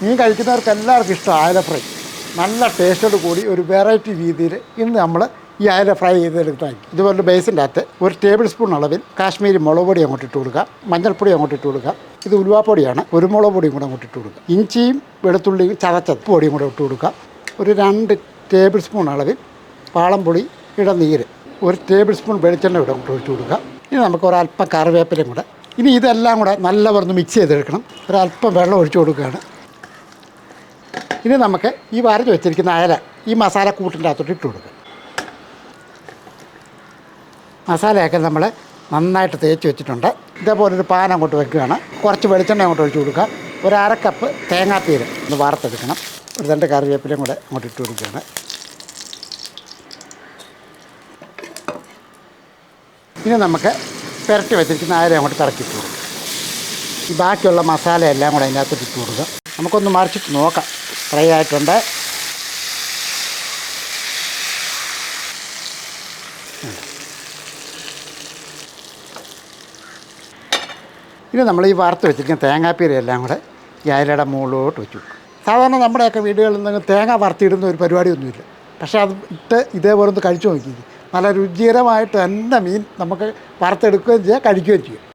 മീൻ കഴിക്കുന്നവർക്ക് എല്ലാവർക്കും ഇഷ്ടം അയല ഫ്രൈ. നല്ല ടേസ്റ്റോട് കൂടി ഒരു വെറൈറ്റി രീതിയിൽ ഇന്ന് നമ്മൾ ഈ അയല ഫ്രൈ ചെയ്തെടുത്തായിരിക്കും. ഇതുപോലെ ബേസിൻ്റെ അകത്ത് ഒരു ടേബിൾ സ്പൂൺ അളവിൽ കാശ്മീരി മുളക് പൊടി അങ്ങോട്ട് ഇട്ട് കൊടുക്കാം, മഞ്ഞൾപ്പൊടി അങ്ങോട്ട് ഇട്ട് കൊടുക്കാം. ഇത് ഉലുവാപ്പൊടിയാണ്, കുരുമുളക് പൊടിയും കൂടെ അങ്ങോട്ട് ഇട്ട് കൊടുക്കാം. ഇഞ്ചിയും വെളുത്തുള്ളിയും ചതച്ചത് പൊടിയും കൂടെ ഇട്ട് കൊടുക്കാം. ഒരു 2 ടേബിൾ സ്പൂൺ അളവിൽ പാളംപൊടി ഇടനീര്, ഒരു ടേബിൾ സ്പൂൺ വെളിച്ചെണ്ണ ഇവിടെ അങ്ങോട്ട് ഒഴിച്ച് കൊടുക്കാം. ഇനി നമുക്ക് ഒരല്പം കറിവേപ്പിലയും കൂടെ. ഇനി ഇതെല്ലാം കൂടെ നല്ലവണ്ണം മിക്സ് ചെയ്തെടുക്കണം. ഒരല്പം വെള്ളം ഒഴിച്ചു കൊടുക്കുകയാണ്. ഇനി നമുക്ക് ഈ വരച്ച് വെച്ചിരിക്കുന്ന അയല ഈ മസാല കൂട്ടിൻ്റെ അകത്തോട്ട് ഇട്ട് കൊടുക്കുക. മസാലയൊക്കെ നമ്മൾ നന്നായിട്ട് തേച്ച് വെച്ചിട്ടുണ്ട്. ഇതേപോലൊരു പാൻ അങ്ങോട്ട് വെക്കുകയാണ്. കുറച്ച് വെളിച്ചെണ്ണ അങ്ങോട്ട് ഒഴിച്ച് കൊടുക്കുക. ഒരു 1/2 കപ്പ് തേങ്ങാപ്പീര് ഒന്ന് വാർത്തെടുക്കണം. ഒരു 2 കറിവേപ്പിലയും കൂടെ അങ്ങോട്ട് ഇട്ട് കൊടുക്കുകയാണ്. ഇനി നമുക്ക് പുരട്ടി വെച്ചിരിക്കുന്ന അയല അങ്ങോട്ട് കറക്കിയിട്ട് കൊടുക്കുക. ഈ ബാക്കിയുള്ള മസാല എല്ലാം കൂടെ അതിൻ്റെ അകത്തോട്ട് ഇട്ട് കൊടുക്കുക. നമുക്കൊന്ന് മറിച്ചിട്ട് നോക്കാം. ഫ്രൈ ആയിട്ടുണ്ട്. ഇനി നമ്മൾ ഈ വറുത്ത് വെച്ചിരിക്കുന്ന തേങ്ങാപ്പീര എല്ലാം കൂടെ ഈ അയലയുടെ മുകളിലോട്ട് വെച്ച് കൊടുക്കും. സാധാരണ നമ്മുടെയൊക്കെ വീടുകളിൽ നിന്ന് തേങ്ങ വറുത്തിടുന്ന ഒരു പരിപാടിയൊന്നുമില്ല. പക്ഷേ അത് ഇട്ട് ഇതേപോലെ ഒന്ന് കഴിച്ചു നോക്കി. നല്ല രുചികരമായിട്ട് തന്നെ മീൻ നമുക്ക് വറുത്തെടുക്കുകയും ചെയ്യാം, കഴിക്കുകയും ചെയ്യും.